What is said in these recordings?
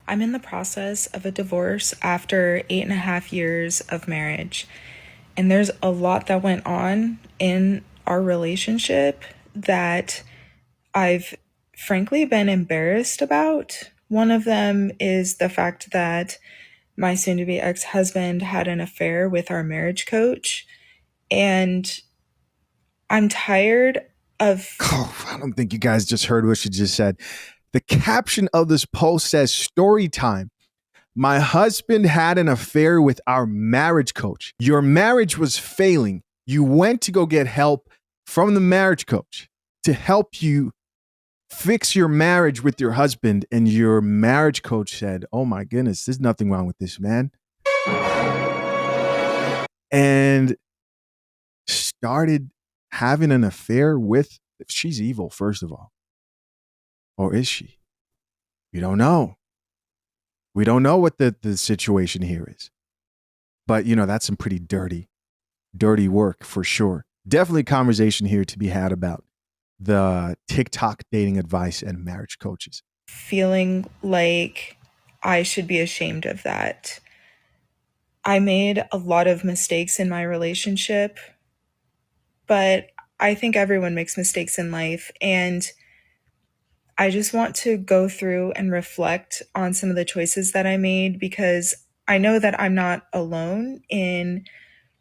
I'm in the process of a divorce after 8.5 years of marriage. And there's a lot that went on in our relationship that I've frankly been embarrassed about. One of them is the fact that my soon to be ex husband had an affair with our marriage coach. And I'm tired of. Oh, I don't think you guys just heard what she just said. The caption of this post says, "Story time. My husband had an affair with our marriage coach. Your marriage was failing. You went to go get help from the marriage coach to help you fix your marriage with your husband. And your marriage coach said, oh my goodness, there's nothing wrong with this man. And started having an affair with, she's evil, first of all. Or is she? We don't know. We don't know what the situation here is. But, that's some pretty dirty work for sure. Definitely conversation here to be had about the TikTok dating advice and marriage coaches. Feeling like I should be ashamed of that. I made a lot of mistakes in my relationship, but I think everyone makes mistakes in life. And I just want to go through and reflect on some of the choices that I made because I know that I'm not alone in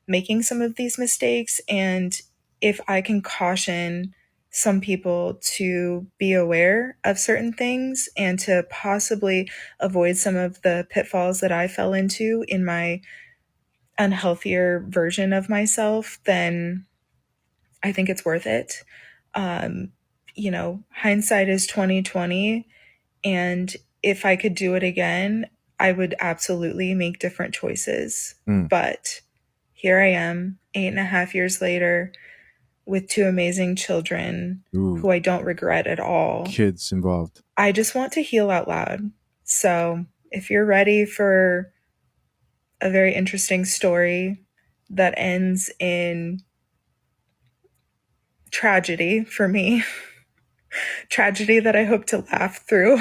making some of these mistakes. And if I can caution some people to be aware of certain things and to possibly avoid some of the pitfalls that I fell into in my unhealthier version of myself, then I think it's worth it. Um, Hindsight is 2020, and if I could do it again, I would absolutely make different choices. But here I am, 8.5 years later, with two amazing children who I don't regret at all. Kids involved. I just want to heal out loud. So if you're ready for a very interesting story that ends in tragedy for me, tragedy that I hope to laugh through,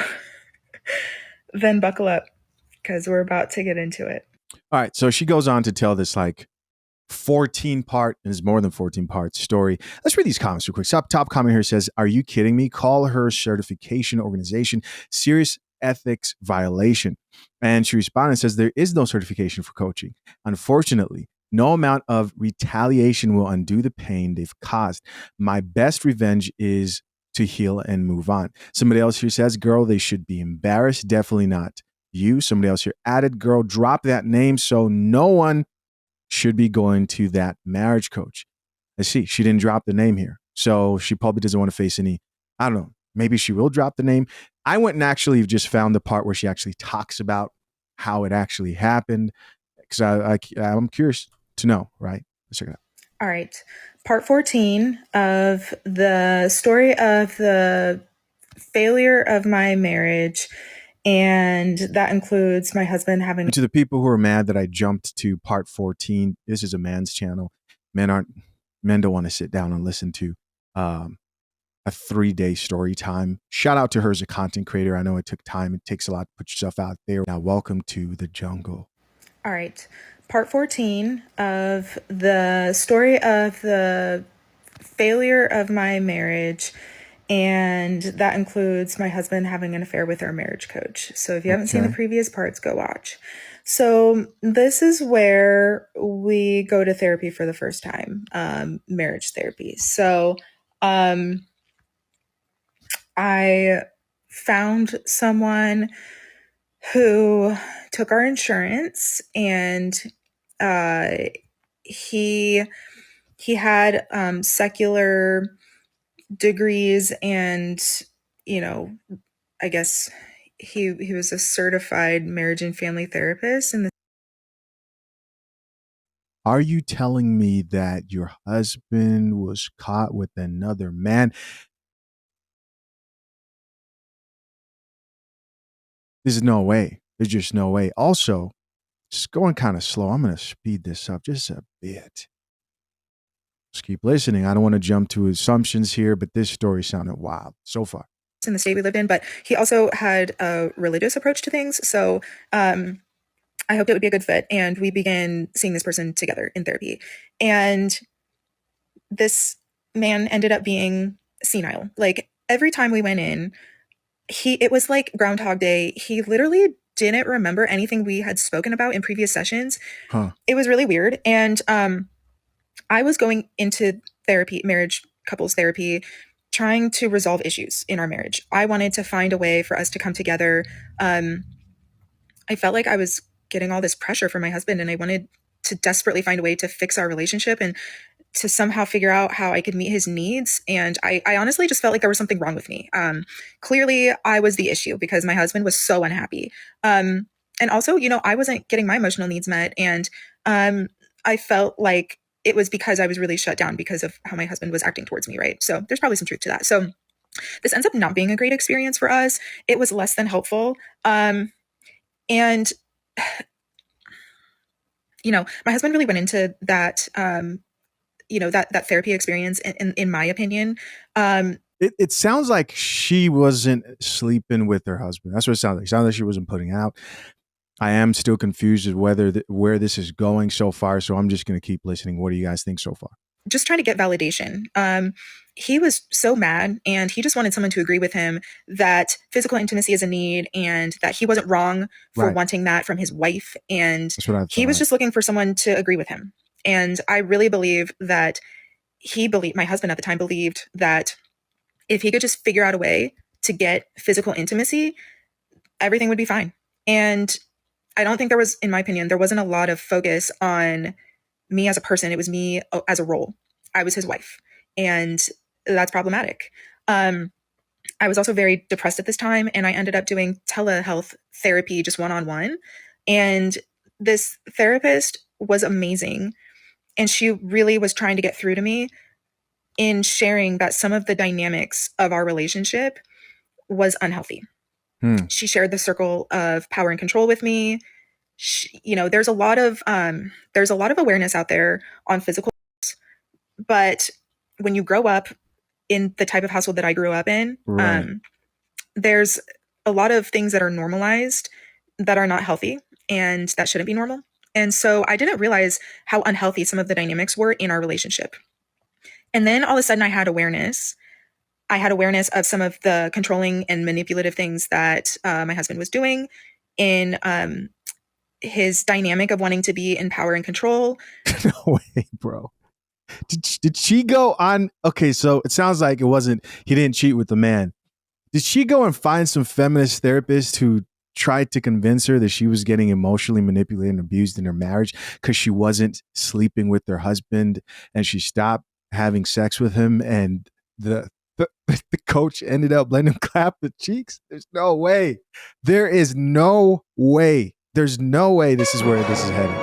then buckle up because we're about to get into it. All right. So she goes on to tell this 14 part, and it's more than 14 part story. Let's read these comments real quick. Top comment here says, are you kidding me? Call her certification organization. Serious ethics violation. And she responded and says, there is no certification for coaching. Unfortunately, no amount of retaliation will undo the pain they've caused. My best revenge is to heal and move on. Somebody else here says, girl, they should be embarrassed. Definitely not you. Somebody else here added, girl, drop that name so no one should be going to that marriage coach. I see. She didn't drop the name here. So she probably doesn't want to face any, I don't know, maybe she will drop the name. I went and actually just found the part where she actually talks about how it actually happened because I'm curious to know, right? Let's check it out. All right. Part 14 of the story of the failure of my marriage. And that includes my husband having. And to the people who are mad that I jumped to part 14, this is a man's channel. Men don't want to sit down and listen to a 3-day story time. Shout out to her as a content creator. I know it took time. It takes a lot to put yourself out there. Now, welcome to the jungle. All right. Part 14 of the story of the failure of my marriage. And that includes my husband having an affair with our marriage coach. So if you haven't seen the previous parts, go watch. So this is where we go to therapy for the first time, marriage therapy. So I found someone who took our insurance, and he had secular degrees, and I guess he was a certified marriage and family therapist. And are you telling me that your husband was caught with another man? There's no way. There's just no way. Also, just going kind of slow. I'm going to speed this up just a bit. Just keep listening. I don't want to jump to assumptions here, but this story sounded wild so far. in the state we lived in, but he also had a religious approach to things. So I hoped it would be a good fit. And we began seeing this person together in therapy. And this man ended up being senile. Like every time we went in, it was like Groundhog Day. He literally didn't remember anything we had spoken about in previous sessions. Huh. It was really weird. And I was going into therapy, marriage couples therapy, trying to resolve issues in our marriage. I wanted to find a way for us to come together. I felt like I was getting all this pressure from my husband, and I wanted to desperately find a way to fix our relationship and to somehow figure out how I could meet his needs. And I honestly just felt like there was something wrong with me. Clearly, I was the issue because my husband was so unhappy. And also, I wasn't getting my emotional needs met. And I felt like it was because I was really shut down because of how my husband was acting towards me, right? So there's probably some truth to that. So this ends up not being a great experience for us. It was less than helpful. And my husband really went into that that therapy experience in my opinion. It sounds like she wasn't sleeping with her husband. That's what it sounds like. It sounds like she wasn't putting out. I am still confused as where this is going so far. So I'm just going to keep listening. What do you guys think so far? Just trying to get validation. He was so mad, and he just wanted someone to agree with him that physical intimacy is a need and that he wasn't wrong for Right. wanting that from his wife. And That's what I he was thought. just looking for someone to agree with him. And I really believe that my husband at the time believed that if he could just figure out a way to get physical intimacy, everything would be fine. And I don't think in my opinion, there wasn't a lot of focus on me as a person. It was me as a role. I was his wife, and that's problematic. I was also very depressed at this time, and I ended up doing telehealth therapy, just one-on-one. And this therapist was amazing, and she really was trying to get through to me in sharing that some of the dynamics of our relationship was unhealthy. She shared the circle of power and control with me. There's a lot of awareness out there on physical, but when you grow up in the type of household that I grew up in, Right. there's a lot of things that are normalized that are not healthy and that shouldn't be normal. And so I didn't realize how unhealthy some of the dynamics were in our relationship. And then all of a sudden I had awareness. I had awareness of some of the controlling and manipulative things that my husband was doing in his dynamic of wanting to be in power and control. No way, bro. Did she go on? Okay, so it sounds like he didn't cheat with the man. Did she go and find some feminist therapist who tried to convince her that she was getting emotionally manipulated and abused in her marriage because she wasn't sleeping with her husband, and she stopped having sex with him, and the coach ended up letting him clap the cheeks? There's no way. There is no way. There's no way this is where this is headed.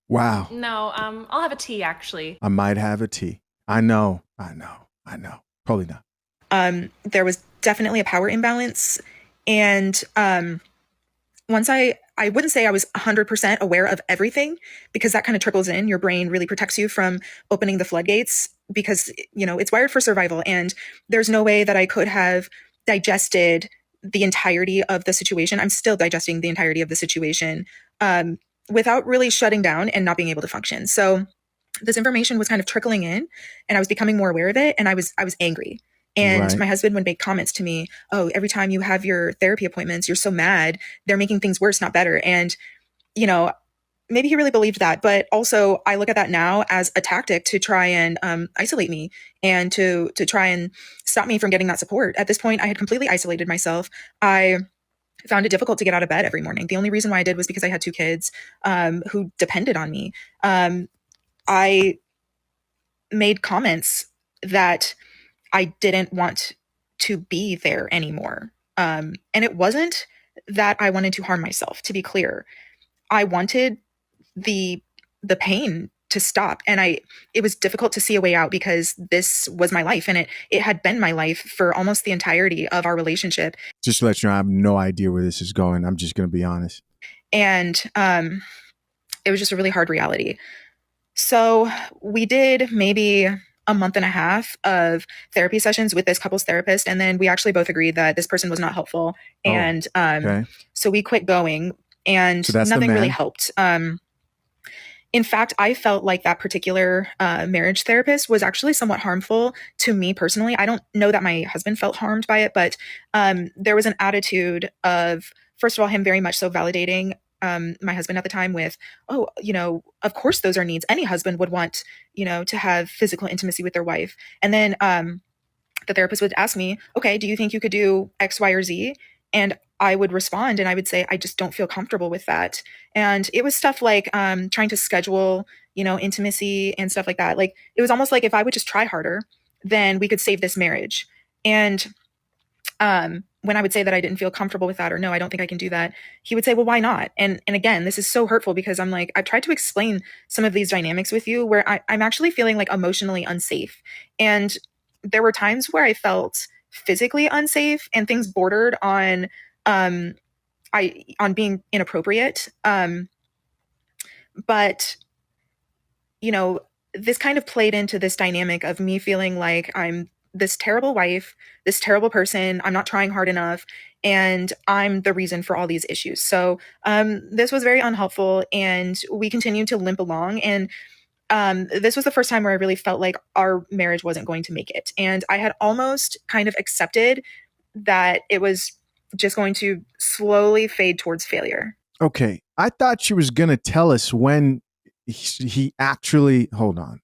Wow. No, I'll have a tea actually. I might have a tea. I know. Probably not. There was definitely a power imbalance. And once I wouldn't say I was 100% aware of everything, because that kind of trickles in. Your brain really protects you from opening the floodgates because, it's wired for survival. And there's no way that I could have digested the entirety of the situation. I'm still digesting the entirety of the situation without really shutting down and not being able to function. So this information was kind of trickling in, and I was becoming more aware of it. And I was angry. And Right. my husband would make comments to me, "Oh, every time you have your therapy appointments, you're so mad. They're making things worse, not better." And, maybe he really believed that. But also, I look at that now as a tactic to try and isolate me and to try and stop me from getting that support. At this point, I had completely isolated myself. I found it difficult to get out of bed every morning. The only reason why I did was because I had two kids who depended on me. I made comments that I didn't want to be there anymore. And it wasn't that I wanted to harm myself, to be clear. I wanted the pain to stop. And it was difficult to see a way out because this was my life, and it had been my life for almost the entirety of our relationship. Just to let you know, I have no idea where this is going. I'm just going to be honest. And it was just a really hard reality. So we did maybe a month and a half of therapy sessions with this couples therapist, and then we actually both agreed that this person was not helpful, Oh, and okay. so we quit going, and So that's the nothing really man. helped. In fact, I felt like that particular marriage therapist was actually somewhat harmful to me personally. I don't know that my husband felt harmed by it, but there was an attitude of, first of all, him very much so validating my husband at the time with, oh, of course those are needs. Any husband would want, to have physical intimacy with their wife. And then the therapist would ask me, okay, do you think you could do X, Y, or Z? And I would respond and I would say, I just don't feel comfortable with that. And it was stuff like trying to schedule, intimacy and stuff like that. Like it was almost like if I would just try harder, then we could save this marriage. And when I would say that I didn't feel comfortable with that or no, I don't think I can do that, he would say, well, why not? And again, this is so hurtful because I'm like, I've tried to explain some of these dynamics with you where I'm actually feeling like emotionally unsafe. And there were times where I felt physically unsafe and things bordered on um on being inappropriate. But you know, this kind of played into this dynamic of me feeling like I'm this terrible wife, this terrible person, I'm not trying hard enough, and I'm the reason for all these issues. So this was very unhelpful, and we continued to limp along. And this was the first time where I really felt like our marriage wasn't going to make it. And I had almost kind of accepted that it was just going to slowly fade towards failure. Okay. I thought she was going to tell us when he actually. Hold on.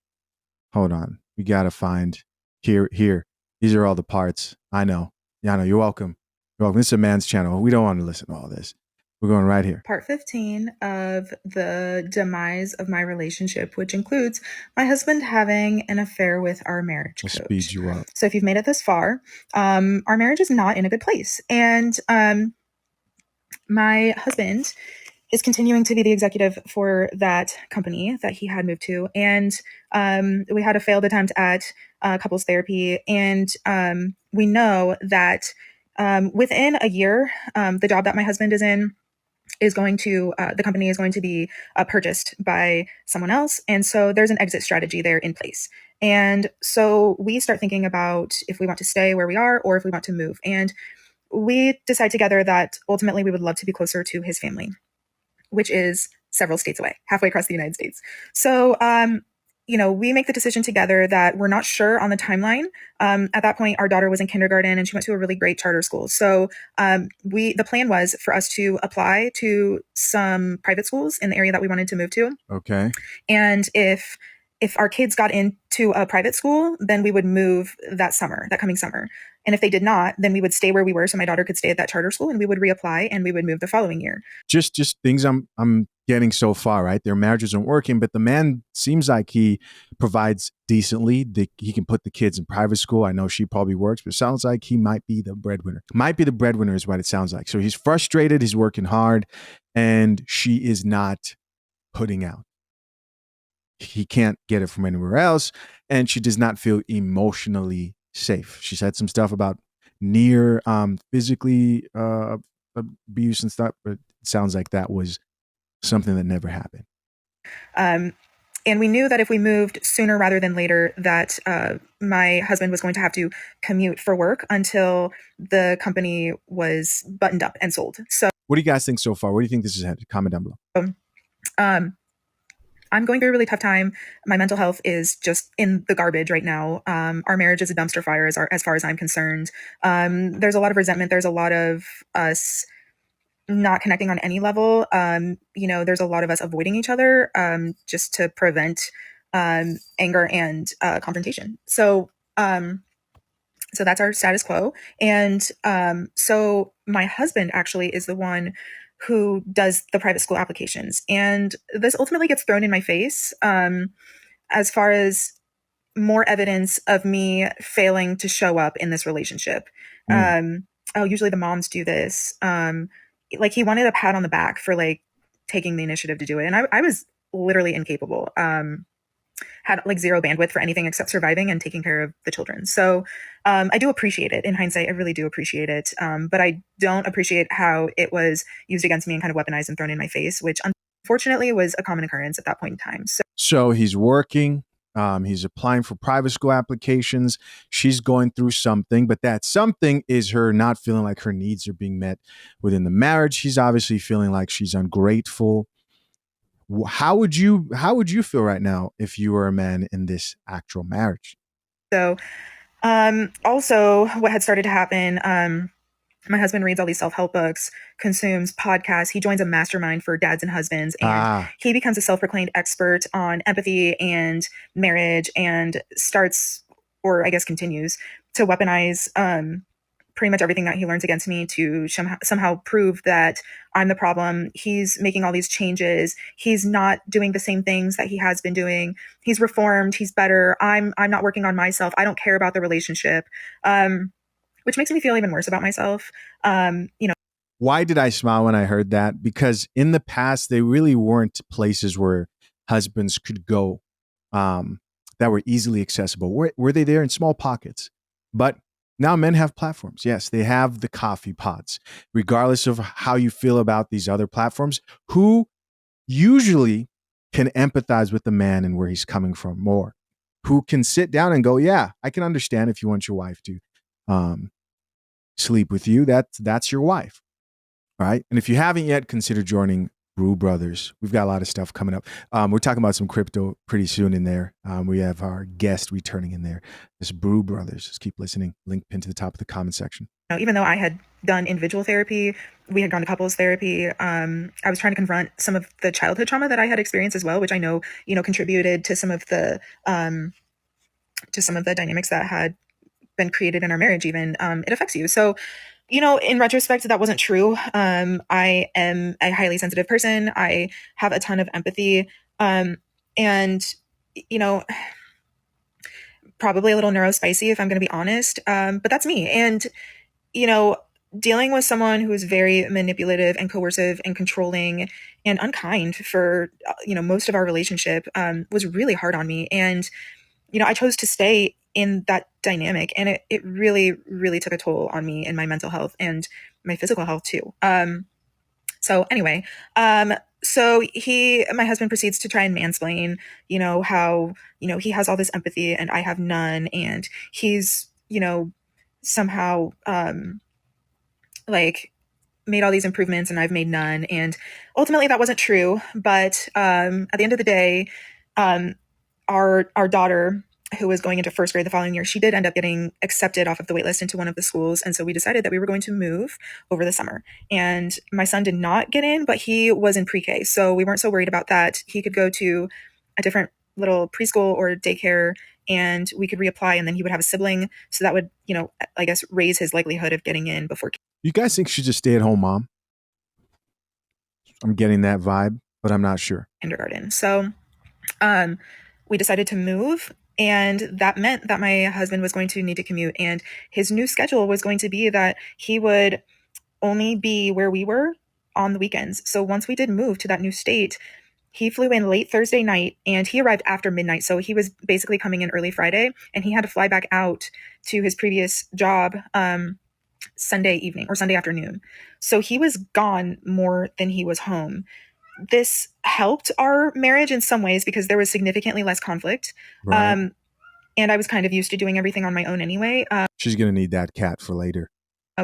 Hold on. We got to find here. These are all the parts. I know. Yeah, I know. You're welcome. You're welcome. This is a man's channel. We don't want to listen to all this. We're going right here. Part 15 of the demise of my relationship, which includes my husband having an affair with our marriage We'll coach. speed you up. So if you've made it this far, our marriage is not in a good place. And my husband is continuing to be the executive for that company that he had moved to. And we had a failed attempt at couples therapy. And we know that within a year, the job that my husband is in is going to, the company is going to be purchased by someone else. And so there's an exit strategy there in place. And so we start thinking about if we want to stay where we are or if we want to move. And we decide together that ultimately we would love to be closer to his family, which is several states away, halfway across the United States. So, we make the decision together that we're not sure on the timeline. At that point, our daughter was in kindergarten and she went to a really great charter school. So, the plan was for us to apply to some private schools in the area that we wanted to move to. Okay. And if our kids got into a private school, then we would move that coming summer. And if they did not, then we would stay where we were so my daughter could stay at that charter school and we would reapply and we would move the following year. Just things I'm getting so far, right? Their marriages aren't working, but the man seems like he provides decently. He can put the kids in private school. I know she probably works, but it sounds like he might be the breadwinner. Might be the breadwinner is what it sounds like. So he's frustrated, he's working hard, and she is not putting out. He can't get it from anywhere else, and she does not feel emotionally safe. She said some stuff about near physically abuse and stuff, but it sounds like that was something that never happened. And we knew that if we moved sooner rather than later, that my husband was going to have to commute for work until the company was buttoned up and sold. So, what do you guys think so far? Where do you think this is headed? Comment down below. I'm going through a really tough time. My mental health is just in the garbage right now. Our marriage is a dumpster fire as far as I'm concerned. There's a lot of resentment. There's a lot of us not connecting on any level. There's a lot of us avoiding each other just to prevent anger and confrontation. So that's our status quo. And so my husband actually is the one who does the private school applications. And this ultimately gets thrown in my face as far as more evidence of me failing to show up in this relationship. Usually the moms do this. Like he wanted a pat on the back for like taking the initiative to do it. And I was literally incapable. Had like zero bandwidth for anything except surviving and taking care of the children. So I do appreciate it. In hindsight, I really do appreciate it. But I don't appreciate how it was used against me and kind of weaponized and thrown in my face, which unfortunately was a common occurrence at that point in time. So he's working. He's applying for private school applications. She's going through something, but that something is her not feeling like her needs are being met within the marriage. She's obviously feeling like she's ungrateful. How would you feel right now if you were a man in this actual marriage? So, also, what had started to happen, my husband reads all these self help books, consumes podcasts. He joins a mastermind for dads and husbands, and Ah, he becomes a self proclaimed expert on empathy and marriage and starts, or I guess continues, to weaponize pretty much everything that he learns against me to somehow prove that I'm the problem. He's making all these changes. He's not doing the same things that he has been doing. He's reformed. He's better. I'm not working on myself. I don't care about the relationship. Which makes me feel even worse about myself. You know, why did I smile when I heard that? Because in the past, they really weren't places where husbands could go um, that were easily accessible. Were they there in small pockets? But now men have platforms. Yes, they have the coffee pods. Regardless of how you feel about these other platforms, who usually can empathize with the man and where he's coming from more, who can sit down and go, yeah, I can understand if you want your wife to um, sleep with you. That's your wife, right? And if you haven't yet, consider joining Brew Brothers. We've got a lot of stuff coming up. We're talking about some crypto pretty soon in there. We have our guest returning in there. This Brew Brothers. Just keep listening. Link pinned to the top of the comment section. even though I had done individual therapy, we had gone to couples therapy. I was trying to confront some of the childhood trauma that I had experienced as well, which I know, contributed to some of the dynamics that had been created in our marriage. Even it affects you. So, in retrospect, that wasn't true. I am a highly sensitive person. I have a ton of empathy, and you know, probably a little neurospicy if I'm going to be honest. But that's me. And you know, dealing with someone who is very manipulative and coercive and controlling and unkind for most of our relationship was really hard on me. And I chose to stay in that dynamic, and it really, really took a toll on me and my mental health and my physical health too. So anyway, my husband proceeds to try and mansplain, how, he has all this empathy and I have none. And he's, somehow, like made all these improvements and I've made none. And ultimately that wasn't true. But, at the end of the day, um, our daughter, who was going into first grade the following year, she did end up getting accepted off of the wait list into one of the schools. And so we decided that we were going to move over the summer. And my son did not get in, but he was in pre-K. So we weren't so worried about that. He could go to a different little preschool or daycare and we could reapply, and then he would have a sibling. So that would, I guess, raise his likelihood of getting in before You guys think she's a stay-at-home mom? I'm getting that vibe, but I'm not sure. kindergarten. So um, we decided to move. And that meant that my husband was going to need to commute. And his new schedule was going to be that he would only be where we were on the weekends. So once we did move to that new state, he flew in late Thursday night and he arrived after midnight. So he was basically coming in early Friday and he had to fly back out to his previous job Sunday evening or Sunday afternoon. So he was gone more than he was home. This helped our marriage in some ways because there was significantly less conflict. Right. And I was kind of used to doing everything on my own anyway. She's going to need that cat for later.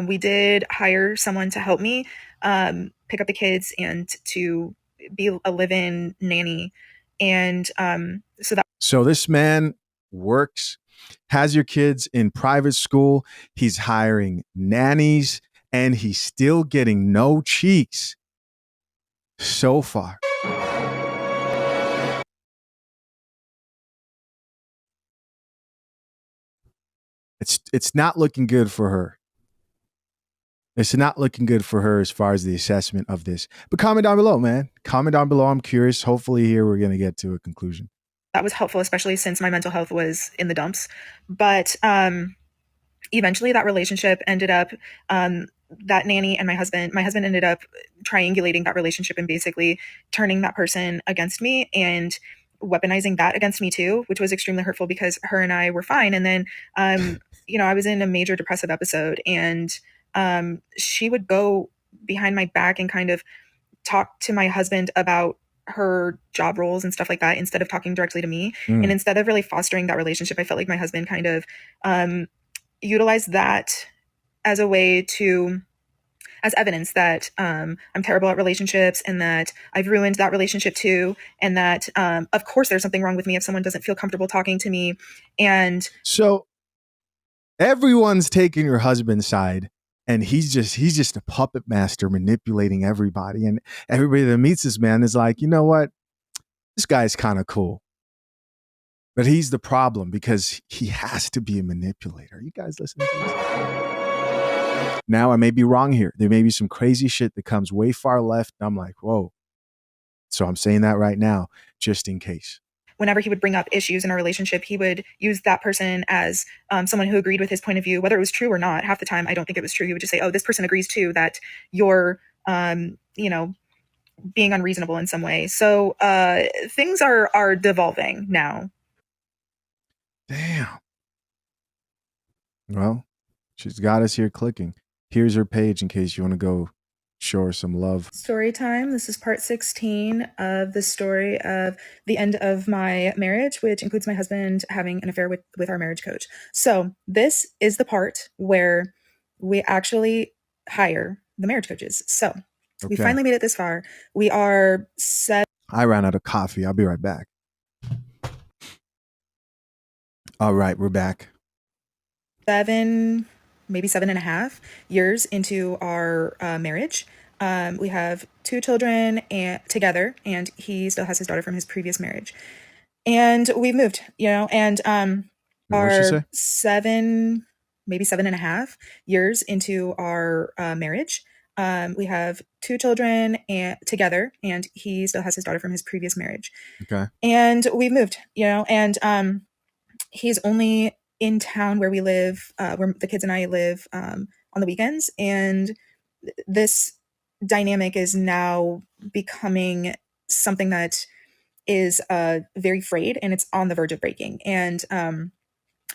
We did hire someone to help me pick up the kids and to be a live-in nanny. And So this man works, has your kids in private school. He's hiring nannies, and he's still getting no cheeks so far. It's not looking good for her. It's not looking good for her as far as the assessment of this. But comment down below, man. Comment down below. I'm curious. Hopefully here we're going to get to a conclusion. that was helpful, especially since my mental health was in the dumps. But eventually that relationship ended up, that nanny and my husband ended up triangulating that relationship and basically turning that person against me and weaponizing that against me too, which was extremely hurtful because her and I were fine. And then, I was in a major depressive episode and she would go behind my back and kind of talk to my husband about her job roles and stuff like that instead of talking directly to me. Mm. And instead of really fostering that relationship, I felt like my husband kind of utilized that as a way to, as evidence that I'm terrible at relationships and that I've ruined that relationship too. And that, of course, there's something wrong with me if someone doesn't feel comfortable talking to me. And So everyone's taking your husband's side, and he's just a puppet master manipulating everybody. And everybody that meets this man is like, you know what? This guy's kind of cool. But he's the problem because he has to be a manipulator. Are you guys listening to this? Now, I may be wrong here. There may be some crazy shit that comes way far left. And I'm like, whoa. So I'm saying that right now, just in case. whenever he would bring up issues in our relationship, he would use that person as someone who agreed with his point of view, whether it was true or not. Half the time, I don't think it was true. He would just say, "Oh, this person agrees too that you're, you know, being unreasonable in some way." So things are devolving now. Damn. Well, she's got us here clicking. Here's her page in case you want to go show her some love. Story time. This is part 16 of the story of the end of my marriage, which includes my husband having an affair with our marriage coach. So this is the part where we actually hire the marriage coaches. So we Okay. finally made it this far. We are set. I ran out of coffee. I'll be right back. All right, we're back. 7, maybe 7.5 years into our marriage. We have 2 children together, and he still has his daughter from his previous marriage. And we've moved, and What'd she say? our 7, maybe 7.5 years into our marriage. We have 2 children together, and he still has his daughter from his previous marriage. Okay. And we've moved, and he's only in town where we live, where the kids and I live on the weekends. And this dynamic is now becoming something that is very frayed, and it's on the verge of breaking. And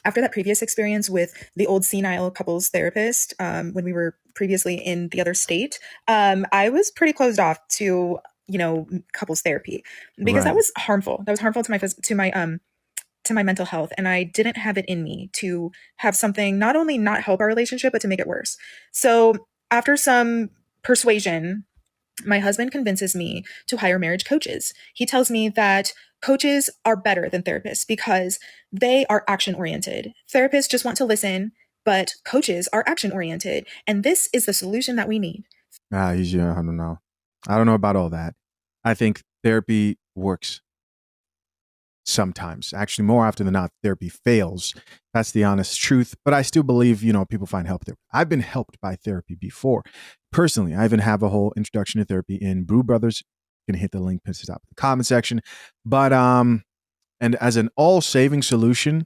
after that previous experience with the old senile couples therapist, when we were previously in the other state, I was pretty closed off to couples therapy because Right. that was harmful. That was harmful to my mental health, and I didn't have it in me to have something not only not help our relationship but to make it worse. So after some persuasion, my husband convinces me to hire marriage coaches. He tells me that coaches are better than therapists because they are action oriented. Therapists just want to listen, but coaches are action oriented, and this is the solution that we need. I don't know. I don't know about all that. I think therapy works sometimes. Actually, more often than not, therapy fails. That's the honest truth. But I still believe, people find help there. I've been helped by therapy before. Personally, I even have a whole introduction to therapy in Brew Brothers. You can hit the link at the top of the comment section. But and as an all-saving solution,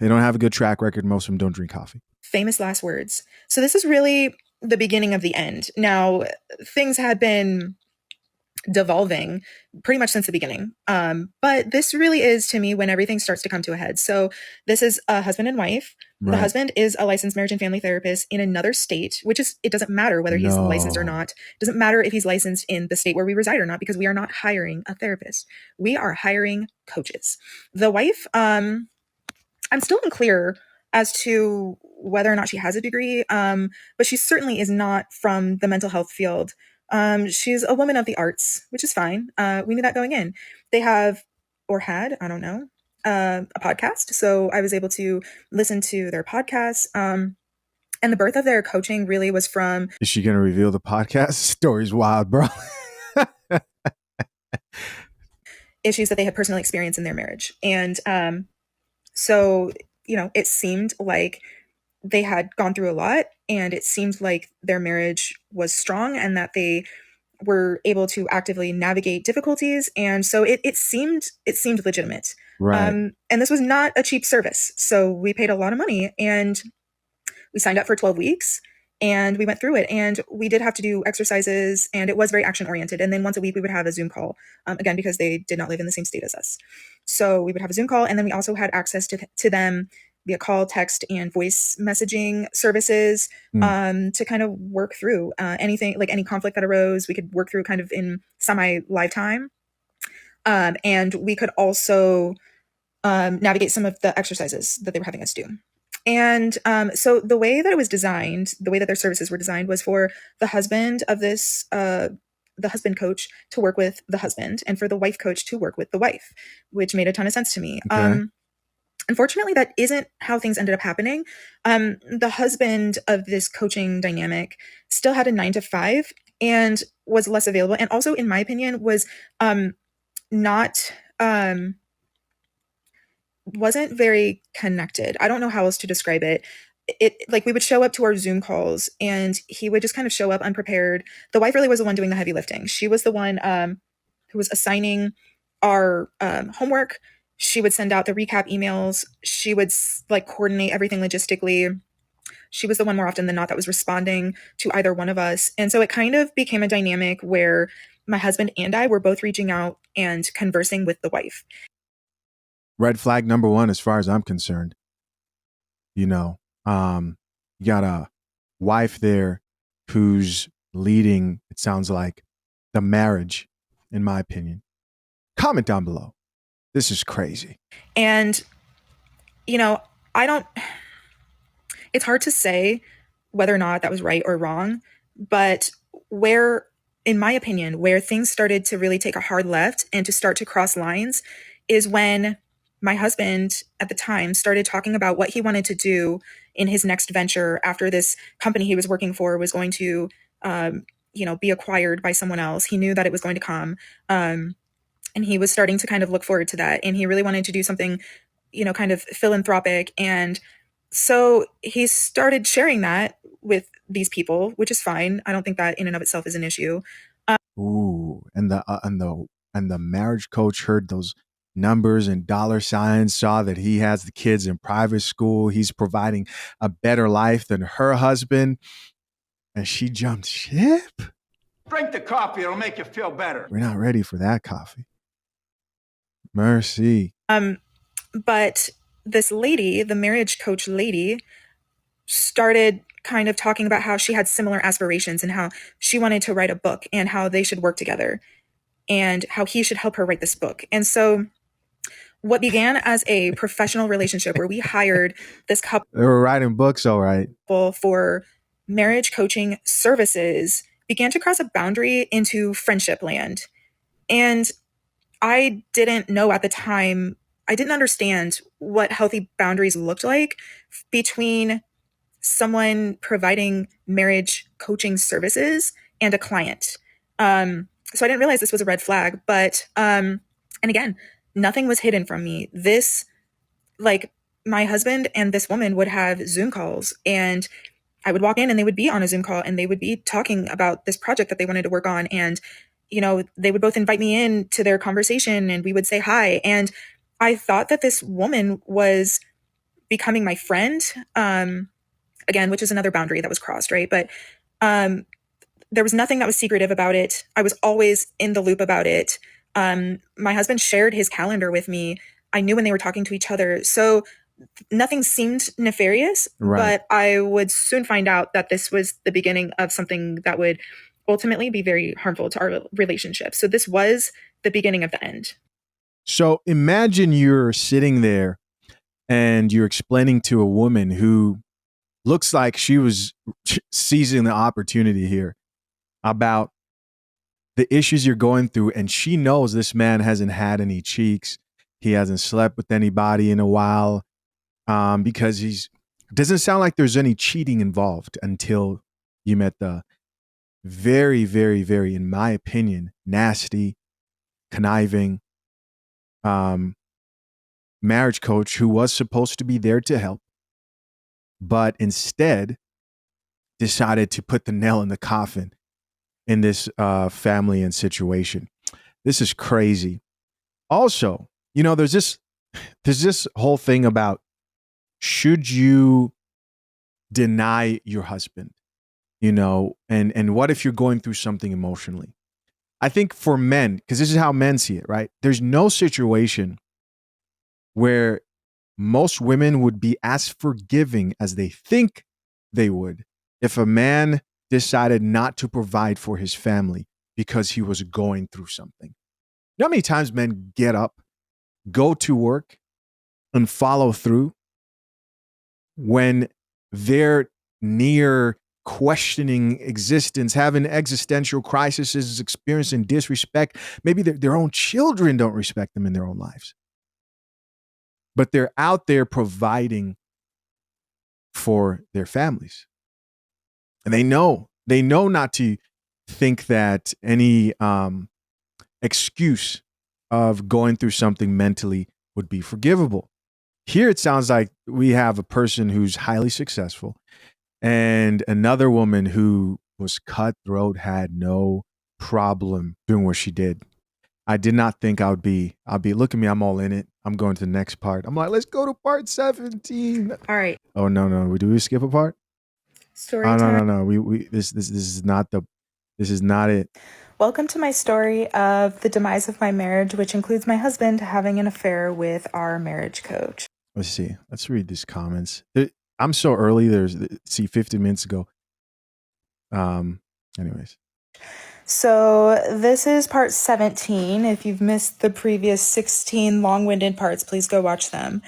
they don't have a good track record. Most of them don't drink coffee. Famous last words. So this is really the beginning of the end. Now, things had been devolving pretty much since the beginning. But this really is, to me, when everything starts to come to a head. So this is a husband and wife. Right. The husband is a licensed marriage and family therapist in another state, it doesn't matter whether he's licensed or not. It doesn't matter if he's licensed in the state where we reside or not, because we are not hiring a therapist. We are hiring coaches. The wife, I'm still unclear as to whether or not she has a degree, but she certainly is not from the mental health field. She's a woman of the arts, which is fine. We knew that going in. They have, or had, I don't know, a podcast. So I was able to listen to their podcast. And the birth of their coaching really was from... Is she going to reveal the podcast? Story's wild, bro. issues that they had personally experienced in their marriage. And so, it seemed like they had gone through a lot, and it seemed like their marriage was strong and that they were able to actively navigate difficulties. And so it seemed legitimate. Right. And this was not a cheap service. So we paid a lot of money, and we signed up for 12 weeks and we went through it, and we did have to do exercises, and it was very action oriented. And then once a week we would have a Zoom call, again, because they did not live in the same state as us. So we would have a Zoom call, and then we also had access to them via call, text, and voice messaging services to kind of work through anything, like any conflict that arose. We could work through kind of in semi live time. And we could also navigate some of the exercises that they were having us do. And so the way that it was designed, the way that their services were designed, was for the husband of this, the husband coach to work with the husband, and for the wife coach to work with the wife, which made a ton of sense to me. Okay. Unfortunately, that isn't how things ended up happening. The husband of this coaching dynamic still had a 9 to 5 and was less available, and also, in my opinion, was not wasn't very connected. I don't know how else to describe it. It like we would show up to our Zoom calls and he would just kind of show up unprepared. The wife really was the one doing the heavy lifting. She was the one who was assigning our homework. She would send out the recap emails. She would like coordinate everything logistically. She was the one more often than not that was responding to either one of us. And so it kind of became a dynamic where my husband and I were both reaching out and conversing with the wife. Red flag number one, as far as I'm concerned. You know, you got a wife there who's leading, it sounds like, the marriage, in my opinion. Comment down below. This is crazy. And, you know, it's hard to say whether or not that was right or wrong, but where, in my opinion, where things started to really take a hard left and to start to cross lines is when my husband at the time started talking about what he wanted to do in his next venture after this company he was working for was going to, be acquired by someone else. He knew that it was going to come. And he was starting to kind of look forward to that. And he really wanted to do something, kind of philanthropic. And so he started sharing that with these people, which is fine. I don't think that in and of itself is an issue. Ooh, and the marriage coach heard those numbers and dollar signs, saw that he has the kids in private school. He's providing a better life than her husband. And she jumped ship. Drink the coffee. It'll make you feel better. We're not ready for that coffee. Mercy. But this lady, the marriage coach lady, started kind of talking about how she had similar aspirations and how she wanted to write a book and how they should work together and how he should help her write this book. And so what began as a professional relationship where we hired this couple, They were writing books, all right, for marriage coaching services, began to cross a boundary into friendship land. And I didn't know at the time, I didn't understand what healthy boundaries looked like between someone providing marriage coaching services and a client. So I didn't realize this was a red flag, but, and again, nothing was hidden from me. This, like, my husband and this woman would have Zoom calls, and I would walk in and they would be on a Zoom call and they would be talking about this project that they wanted to work on. And, they would both invite me in to their conversation and we would say hi. And I thought that this woman was becoming my friend, again, which is another boundary that was crossed, right? But there was nothing that was secretive about it. I was always in the loop about it. My husband shared his calendar with me. I knew when they were talking to each other. So nothing seemed nefarious, Right. but I would soon find out that this was the beginning of something that would ultimately be very harmful to our relationship. So this was the beginning of the end. So imagine you're sitting there and you're explaining to a woman who looks like she was seizing the opportunity here about the issues you're going through. And she knows this man hasn't had any cheeks. He hasn't slept with anybody in a while because doesn't sound like there's any cheating involved until you met the very, very, very, in my opinion, nasty, conniving marriage coach who was supposed to be there to help, but instead decided to put the nail in the coffin in this family and situation. This is crazy. Also, there's this whole thing about, should you deny your husband? And what if you're going through something emotionally? I think for men, because this is how men see it, right? There's no situation where most women would be as forgiving as they think they would if a man decided not to provide for his family because he was going through something. You know how many times men get up, go to work, and follow through when they're near questioning existence, having existential crises, experiencing disrespect? Maybe their own children don't respect them in their own lives, but they're out there providing for their families. And they know not to think that any excuse of going through something mentally would be forgivable. Here it sounds like we have a person who's highly successful and another woman who was cutthroat, had no problem doing what she did. I did not think I'll be, look at me, I'm all in it. I'm going to the next part. I'm like, let's go to part 17. All right. Oh, no. We skip a part? Story Oh, time. no. This is not it. Welcome to my story of the demise of my marriage, which includes my husband having an affair with our marriage coach. Let's see. Let's read these comments. I'm so early. 15 minutes ago. Anyways. So this is part 17. If you've missed the previous 16 long-winded parts, please go watch them.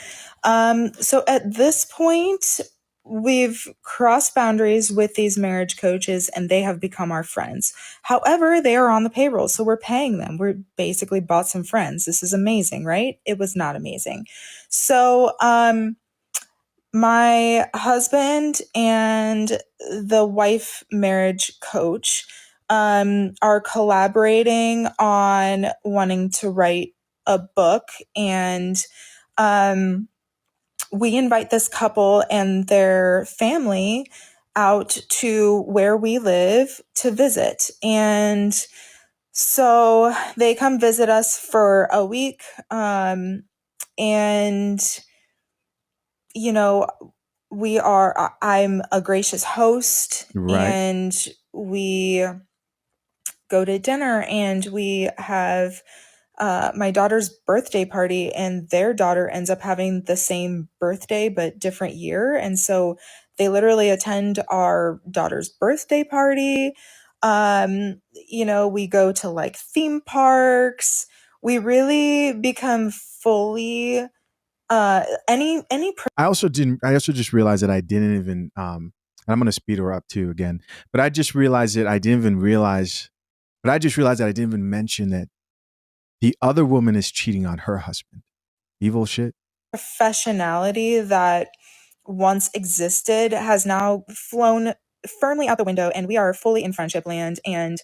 So at this point, we've crossed boundaries with these marriage coaches and they have become our friends. However, they are on the payroll, so we're paying them. We're basically bought some friends. This is amazing, right? It was not amazing. So, my husband and the wife marriage coach are collaborating on wanting to write a book, and we invite this couple and their family out to where we live to visit. And so they come visit us for a week, and you know, I'm a gracious host, Right. and we go to dinner, and we have my daughter's birthday party, and their daughter ends up having the same birthday but different year. And so they literally attend our daughter's birthday party. We go to like theme parks. We really become fully any I also just realized that I didn't even and I'm gonna speed her up too again. But I just realized that I didn't even mention that the other woman is cheating on her husband. Evil shit. professionality that once existed has now flown firmly out the window, and we are fully in friendship land, and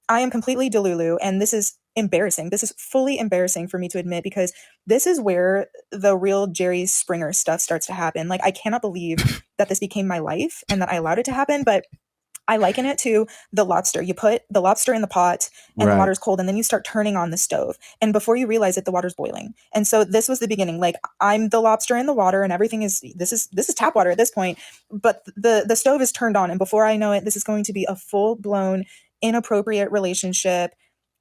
I am completely delulu, and this is embarrassing. This is fully embarrassing for me to admit, because this is where the real Jerry Springer stuff starts to happen. Like, I cannot believe that this became my life and that I allowed it to happen, but I liken it to the lobster. You put the lobster in the pot and Right. the water's cold, and then you start turning on the stove. And before you realize it, the water's boiling. And so this was the beginning. Like, I'm the lobster in the water, and everything is this is tap water at this point. But the stove is turned on, and before I know it, this is going to be a full-blown inappropriate relationship,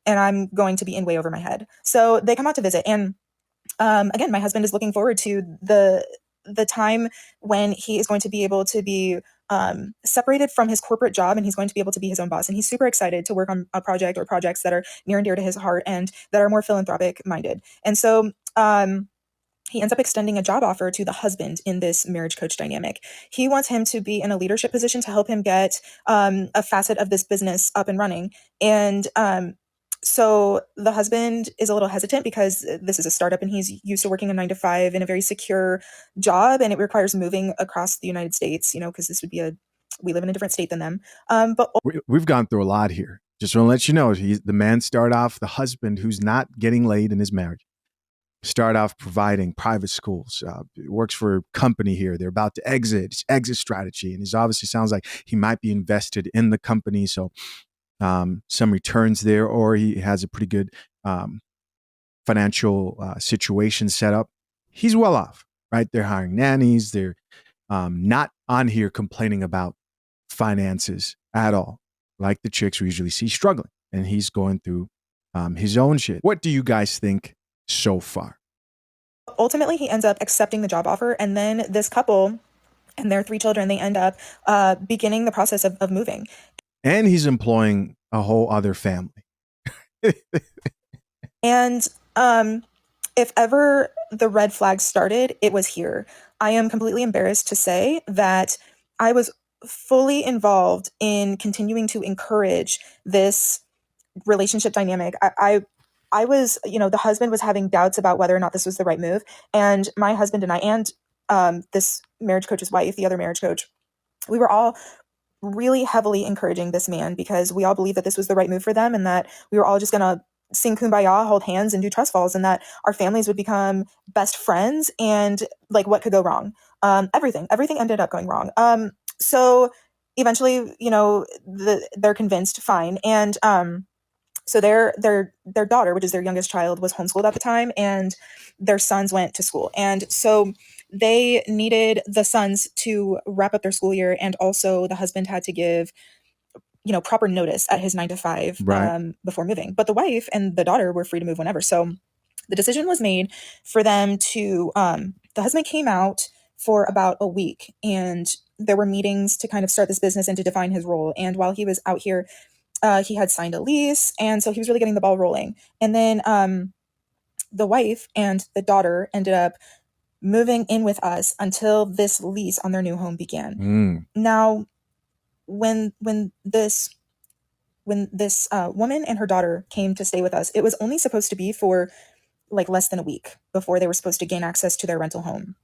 and I'm going to be in way over my head. So they come out to visit, and again, my husband is looking forward to the time when he is going to be able to be separated from his corporate job, and he's going to be able to be his own boss. And he's super excited to work on a project or projects that are near and dear to his heart and that are more philanthropic minded. And so he ends up extending a job offer to the husband in this marriage coach dynamic. He wants him to be in a leadership position to help him get a facet of this business up and running. And so the husband is a little hesitant because this is a startup and he's used to working a 9 to 5 in a very secure job, and it requires moving across the United States, because we live in a different state than them. But We've gone through a lot here. Just want to let you know, the man start off, the husband who's not getting laid in his marriage, start off providing private schools, works for a company here. They're about to exit strategy. And he obviously sounds like he might be invested in the company. So some returns there, or he has a pretty good financial situation set up. He's well off, right? They're hiring nannies. They're not on here complaining about finances at all, like the chicks we usually see struggling. And he's going through his own shit. What do you guys think so far? ultimately he ends up accepting the job offer, and then this couple and their 3 children, they end up beginning the process of moving. And he's employing a whole other family. And if ever the red flag started, it was here. I am completely embarrassed to say that I was fully involved in continuing to encourage this relationship dynamic. I was, the husband was having doubts about whether or not this was the right move. And my husband and I, and this marriage coach's wife, the other marriage coach, we were all really heavily encouraging this man because we all believed that this was the right move for them, and that we were all just going to sing kumbaya, hold hands, and do trust falls, and that our families would become best friends. And like, what could go wrong? Everything ended up going wrong. So eventually, they're convinced, fine. And so their daughter, which is their youngest child, was homeschooled at the time, and their sons went to school. And so they needed the sons to wrap up their school year, and also the husband had to give proper notice at his 9 to 5 Right. before moving. But the wife and the daughter were free to move whenever. So the decision was made for them to the husband came out for about a week, and there were meetings to kind of start this business and to define his role. And while he was out here, he had signed a lease, and so he was really getting the ball rolling. And then the wife and the daughter ended up moving in with us until this lease on their new home began. Now, when this woman and her daughter came to stay with us, it was only supposed to be for like less than a week before they were supposed to gain access to their rental home.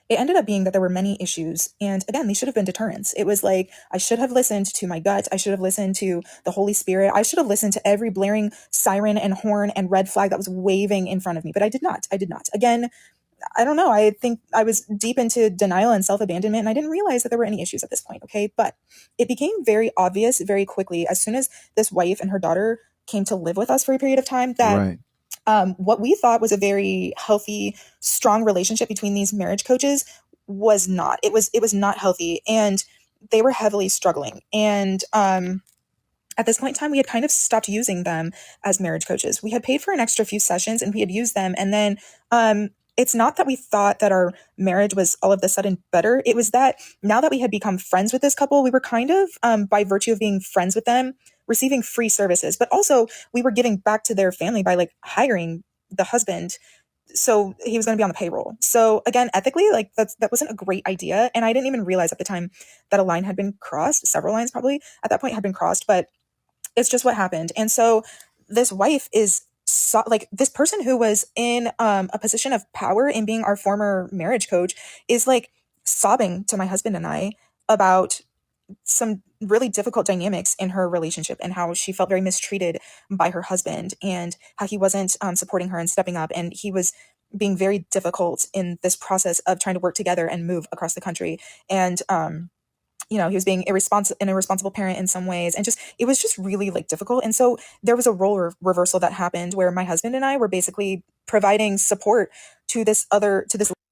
It ended up being that there were many issues. And again, these should have been deterrents. It was like, I should have listened to my gut. I should have listened to the Holy Spirit. I should have listened to every blaring siren and horn and red flag that was waving in front of me. But I did not. Again, I don't know. I think I was deep into denial and self-abandonment, and I didn't realize that there were any issues at this point. Okay. But it became very obvious very quickly as soon as this wife and her daughter came to live with us for a period of time that Right. What we thought was a very healthy, strong relationship between these marriage coaches was not. It was not healthy, and they were heavily struggling. And at this point in time, we had kind of stopped using them as marriage coaches. We had paid for an extra few sessions, and we had used them. And then it's not that we thought that our marriage was all of a sudden better. It was that now that we had become friends with this couple, we were kind of, by virtue of being friends with them, receiving free services. But also, we were giving back to their family by like hiring the husband, so he was going to be on the payroll. So again, ethically, like that wasn't a great idea. And I didn't even realize at the time that a line had been crossed. Several lines probably at that point had been crossed, but it's just what happened. And so this wife is like this person who was in a position of power in being our former marriage coach is like sobbing to my husband and I about some really difficult dynamics in her relationship, and how she felt very mistreated by her husband, and how he wasn't supporting her and stepping up, and he was being very difficult in this process of trying to work together and move across the country. And he was being an irresponsible parent in some ways, and just it was just really like difficult. And so there was a role reversal that happened where my husband and I were basically providing support to this.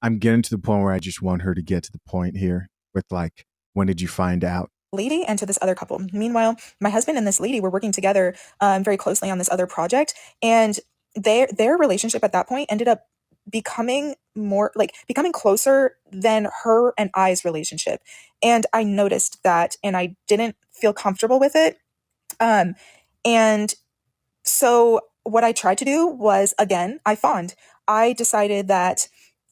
I'm getting to the point where I just want her to get to the point here with like, when did you find out? Lady and to this other couple. Meanwhile, my husband and this lady were working together very closely on this other project, and their relationship at that point ended up becoming closer than her and I's relationship. And I noticed that, and I didn't feel comfortable with it. And so what I tried to do was, again, I decided that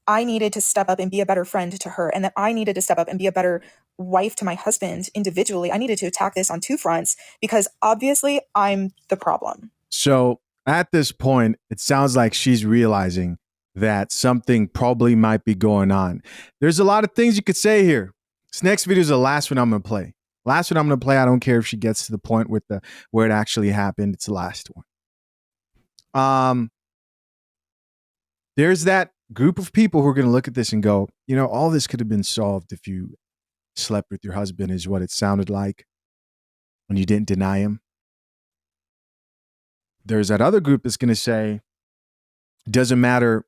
I needed to step up and be a better friend to her, and that I needed to step up and be a better wife to my husband individually. I needed to attack this on 2 fronts because obviously I'm the problem. So at this point, it sounds like she's realizing that something probably might be going on. There's a lot of things you could say here. This next video is the last one I'm going to play. I don't care if she gets to the point with where it actually happened. It's the last one. There's that group of people who are going to look at this and go, all this could have been solved if you slept with your husband, is what it sounded like when you didn't deny him. There's that other group that's going to say, doesn't matter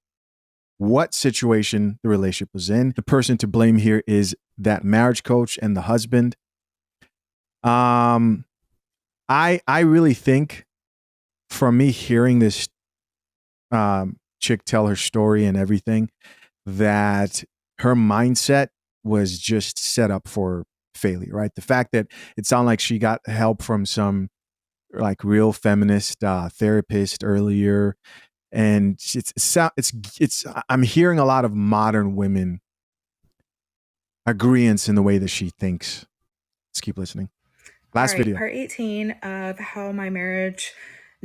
what situation the relationship was in, the person to blame here is that marriage coach and the husband. I really think, from me hearing this chick tell her story and everything, that her mindset was just set up for failure, right? The fact that it sounded like she got help from some like real feminist therapist earlier, and it's I'm hearing a lot of modern women agreeance in the way that she thinks. Let's keep listening. Last All right, video. part 18 of how my marriage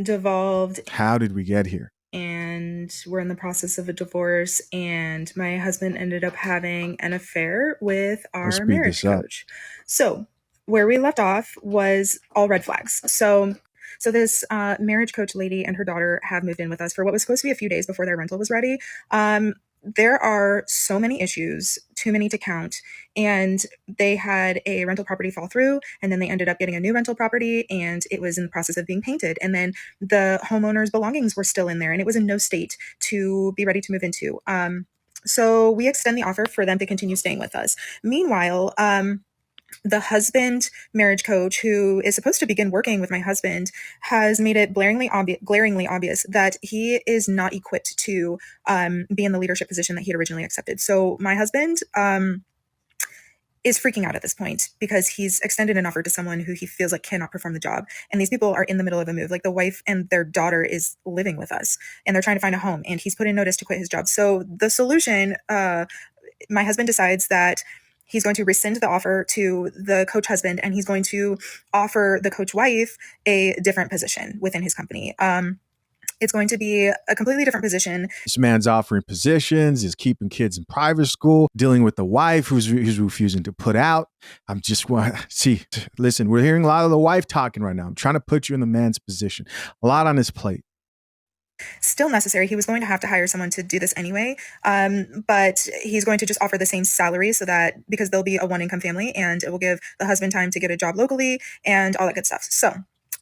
devolved, How did we get here? and we're in the process of a divorce, and my husband ended up having an affair with our speed marriage this up. coach. So where we left off was all red flags. So this marriage coach lady and her daughter have moved in with us for what was supposed to be a few days before their rental was ready. There are so many issues, too many to count, and they had a rental property fall through, and then they ended up getting a new rental property, and it was in the process of being painted, and then the homeowner's belongings were still in there, and it was in no state to be ready to move into. So we extend the offer for them to continue staying with us. Meanwhile, the husband marriage coach who is supposed to begin working with my husband has made it glaringly obvious that he is not equipped to be in the leadership position that he had originally accepted. So my husband is freaking out at this point because he's extended an offer to someone who he feels like cannot perform the job. And these people are in the middle of a move. Like the wife and their daughter is living with us and they're trying to find a home, and he's put in notice to quit his job. So the solution, my husband decides that he's going to rescind the offer to the coach husband, and he's going to offer the coach wife a different position within his company. It's going to be a completely different position. This man's offering positions, is keeping kids in private school, dealing with the wife who's refusing to put out. I'm just want see. Listen, we're hearing a lot of the wife talking right now. I'm trying to put you in the man's position. A lot on his plate. Still necessary. He was going to have to hire someone to do this anyway, but he's going to just offer the same salary so that because they'll be a one-income family, and it will give the husband time to get a job locally and all that good stuff. So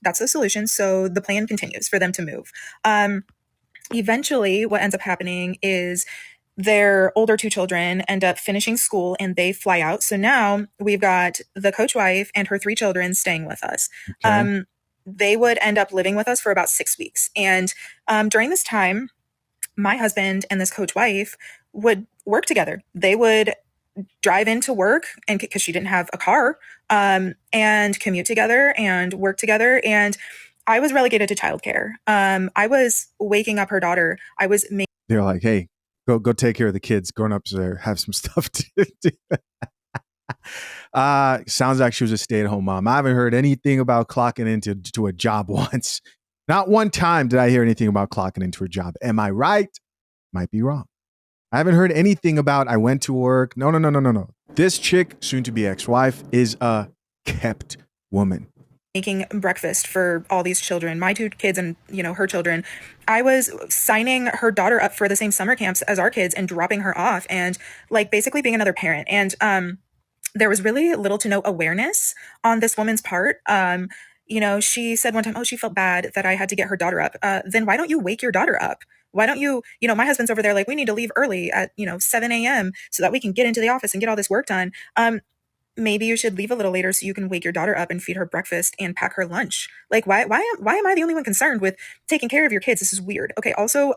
that's the solution. So the plan continues for them to move. Eventually, what ends up happening is their older two children end up finishing school and they fly out. So now we've got the coach wife and her three children staying with us. Okay. They would end up living with us for about 6 weeks. And during this time, my husband and this coach wife would work together. They would drive into work, and because she didn't have a car, and commute together and work together. And I was relegated to childcare. I was waking up her daughter. I was making. They're like, hey, go take care of the kids. Grown ups there have some stuff to do. Sounds like she was a stay-at-home mom. I haven't heard anything about clocking into a job once. Not one time did I hear anything about clocking into a job. Am I right? Might be wrong. I haven't heard anything about I went to work. No. This chick, soon to be ex-wife, is a kept woman. Making breakfast for all these children, my two kids and her children. I was signing her daughter up for the same summer camps as our kids and dropping her off, and like basically being another parent. And there was really little to no awareness on this woman's part. She said one time, oh, she felt bad that I had to get her daughter up. Then why don't you wake your daughter up? Why don't you, my husband's over there like, we need to leave early at, 7 a.m. so that we can get into the office and get all this work done. Maybe you should leave a little later so you can wake your daughter up and feed her breakfast and pack her lunch. Like, why am I the only one concerned with taking care of your kids? This is weird. Okay. Also,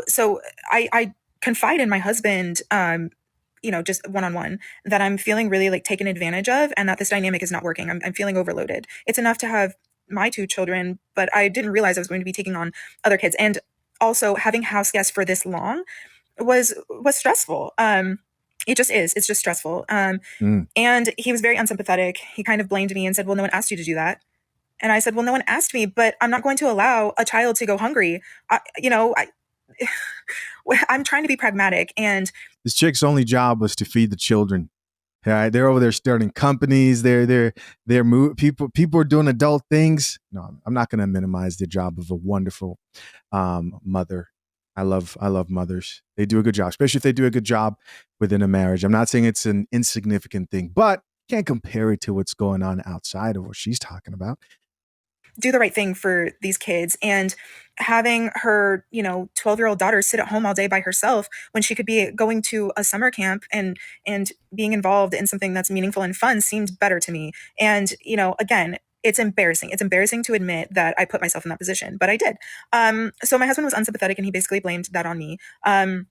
so I confide in my husband, just one-on-one, that I'm feeling really like taken advantage of, and that this dynamic is not working. I'm feeling overloaded. It's enough to have my two children, but I didn't realize I was going to be taking on other kids. And also having house guests for this long was stressful. It just is. It's just stressful. And he was very unsympathetic. He kind of blamed me and said, well, no one asked you to do that. And I said, well, no one asked me, but I'm not going to allow a child to go hungry. I'm trying to be pragmatic. And this chick's only job was to feed the children. Yeah, they're over there starting companies. They're people are doing adult things. No, I'm not going to minimize the job of a wonderful mother. I love mothers. They do a good job, especially if they do a good job within a marriage. I'm not saying it's an insignificant thing, but you can't compare it to what's going on outside of what she's talking about. Do the right thing for these kids, and having her 12-year-old daughter sit at home all day by herself when she could be going to a summer camp and being involved in something that's meaningful and fun seemed better to me. And again, it's embarrassing. It's embarrassing to admit that I put myself in that position, but I did. So my husband was unsympathetic and he basically blamed that on me. And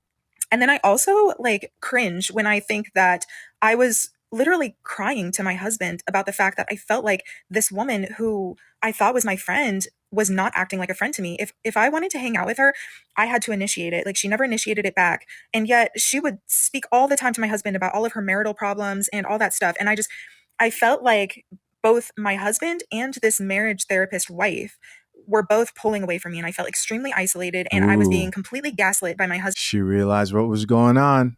then I also like cringe when I think that I was literally crying to my husband about the fact that I felt like this woman who I thought was my friend was not acting like a friend to me. If I wanted to hang out with her, I had to initiate it. Like she never initiated it back. And yet she would speak all the time to my husband about all of her marital problems and all that stuff. And I felt like both my husband and this marriage therapist wife were both pulling away from me and I felt extremely isolated and I was Ooh. being completely gaslit by my husband. She realized what was going on.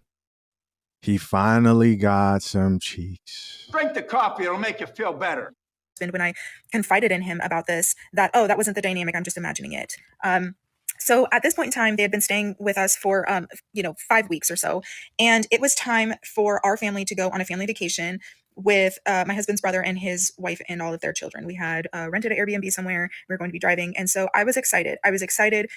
He finally got some cheeks. Drink the coffee, it'll make you feel better. When I confided in him about this, that, oh, that wasn't the dynamic, I'm just imagining it. So at this point in time, they had been staying with us for, 5 weeks or so. And it was time for our family to go on a family vacation with my husband's brother and his wife and all of their children. We had rented an Airbnb somewhere. We were going to be driving. And so I was excited. I was excited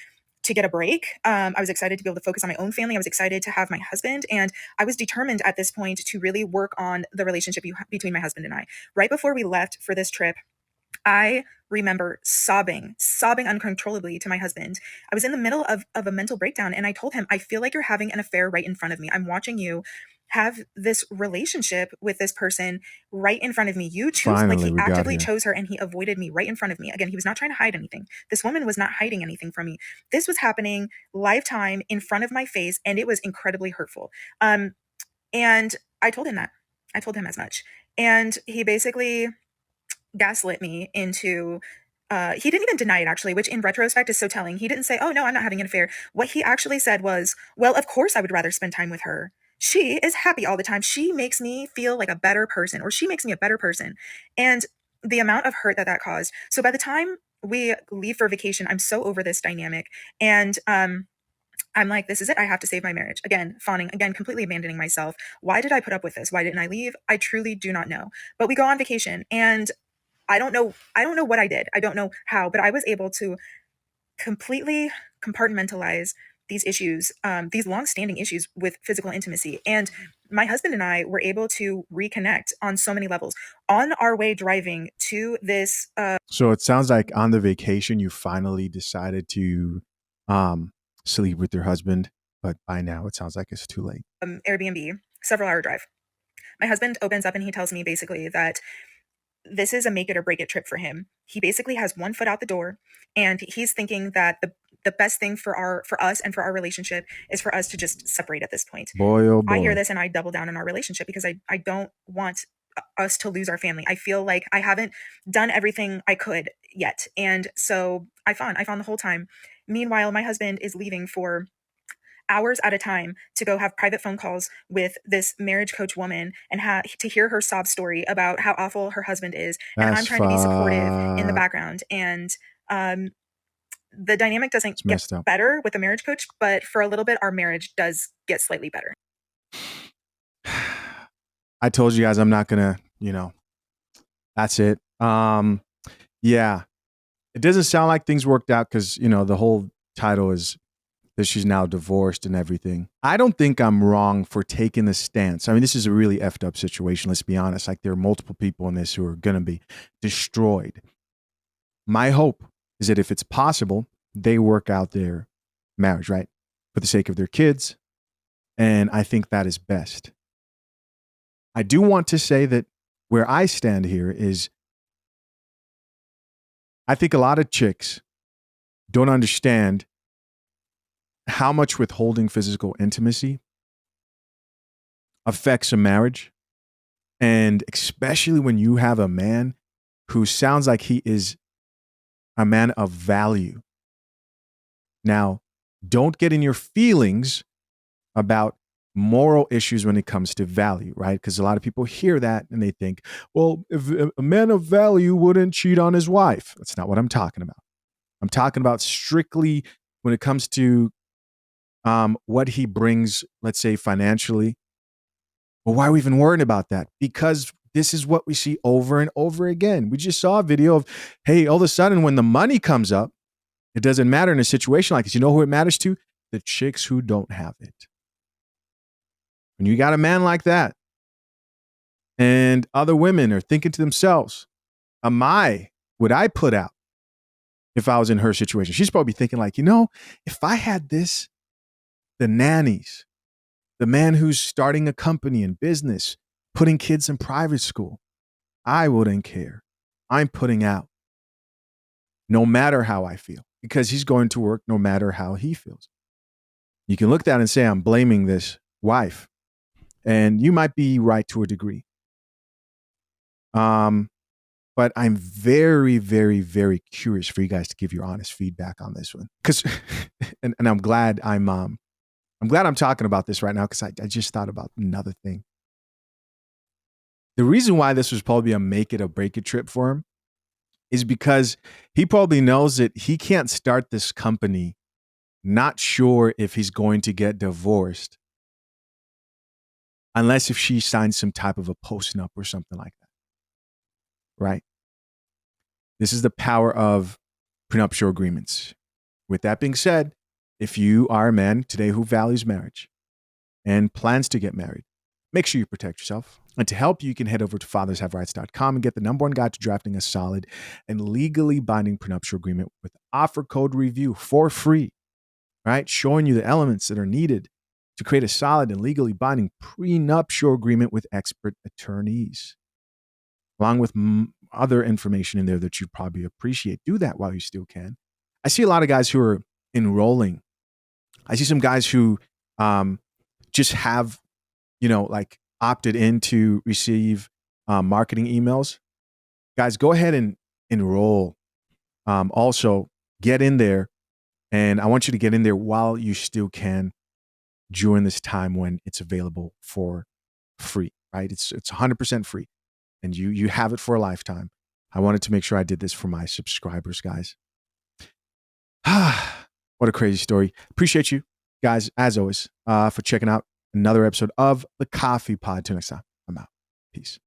to get a break. I was excited to be able to focus on my own family. I was excited to have my husband. And I was determined at this point to really work on the relationship between my husband and I. Right before we left for this trip, I remember sobbing uncontrollably to my husband. I was in the middle of a mental breakdown and I told him, I feel like you're having an affair right in front of me. I'm watching you have this relationship with this person right in front of me. You choose, like Finally, he we got actively here. chose her and he avoided me right in front of me. Again, he was not trying to hide anything. This woman was not hiding anything from me. This was happening lifetime in front of my face and it was incredibly hurtful. And I told him that. I told him as much. And he basically gaslit me into he didn't even deny it actually, which in retrospect is so telling. He didn't say, oh no, I'm not having an affair. What he actually said was, well, of course I would rather spend time with her. She is happy all the time. She makes me feel like a better person, or she makes me a better person. And the amount of hurt that caused. So by the time we leave for vacation, I'm so over this dynamic. And I'm like, this is it. I have to save my marriage. Again, fawning, again, completely abandoning myself. Why did I put up with this? Why didn't I leave? I truly do not know. But we go on vacation and I don't know what I did. I don't know how, but I was able to completely compartmentalize these issues, these long-standing issues with physical intimacy. And my husband and I were able to reconnect on so many levels. On our way driving to this So it sounds like on the vacation, you finally decided to sleep with your husband, but by now it sounds like it's too late. Airbnb, several hour drive. My husband opens up and he tells me basically that this is a make it or break it trip for him. He basically has one foot out the door and he's thinking that the best thing for us and for our relationship is for us to just separate at this point. Boy, oh boy. I hear this and I double down on our relationship because I don't want us to lose our family. I feel like I haven't done everything I could yet. And so I found the whole time. Meanwhile, my husband is leaving for hours at a time to go have private phone calls with this marriage coach woman and to hear her sob story about how awful her husband is. And I'm trying to be supportive in the background. And the dynamic doesn't get better with a marriage coach, but for a little bit, our marriage does get slightly better. I told you guys I'm not gonna, that's it. Yeah. It doesn't sound like things worked out because, the whole title is that she's now divorced and everything. I don't think I'm wrong for taking the stance. I mean, this is a really effed up situation. Let's be honest. Like there are multiple people in this who are going to be destroyed. My hope is that if it's possible, they work out their marriage, right? For the sake of their kids. And I think that is best. I do want to say that where I stand here is I think a lot of chicks don't understand how much withholding physical intimacy affects a marriage. And especially when you have a man who sounds like he is a man of value. Now, don't get in your feelings about moral issues when it comes to value, right? Because a lot of people hear that and they think, well, if a man of value wouldn't cheat on his wife. That's not what I'm talking about. I'm talking about strictly when it comes to what he brings, let's say financially. Well, why are we even worrying about that? Because this is what we see over and over again. We just saw a video of, hey, all of a sudden when the money comes up, it doesn't matter in a situation like this. You know who it matters to? The chicks who don't have it. When you got a man like that and other women are thinking to themselves, would I put out if I was in her situation? She's probably thinking like, if I had this, the nannies, the man who's starting a company and business, putting kids in private school, I wouldn't care. I'm putting out no matter how I feel because he's going to work no matter how he feels. You can look at that and say, I'm blaming this wife. And you might be right to a degree. But I'm very, very, very curious for you guys to give your honest feedback on this one. Because, and I'm glad I'm glad I'm talking about this right now because I just thought about another thing. The reason why this was probably a make it or break it trip for him is because he probably knows that he can't start this company not sure if he's going to get divorced unless if she signs some type of a post-nup or something like that. Right? This is the power of prenuptial agreements. With that being said, if you are a man today who values marriage and plans to get married, make sure you protect yourself. And to help you can head over to fathershaverights.com and get the #1 guide to drafting a solid and legally binding prenuptial agreement with offer code review for free, right? Showing you the elements that are needed to create a solid and legally binding prenuptial agreement with expert attorneys, along with other information in there that you probably appreciate. Do that while you still can. I see a lot of guys who are enrolling. I see some guys who just have, like opted in to receive marketing emails. Guys, go ahead and enroll. Also, get in there. And I want you to get in there while you still can during this time when it's available for free, right? It's 100% free. And you have it for a lifetime. I wanted to make sure I did this for my subscribers, guys. What a crazy story. Appreciate you guys, as always, for checking out another episode of The Coffee Pod. Till next time, I'm out. Peace.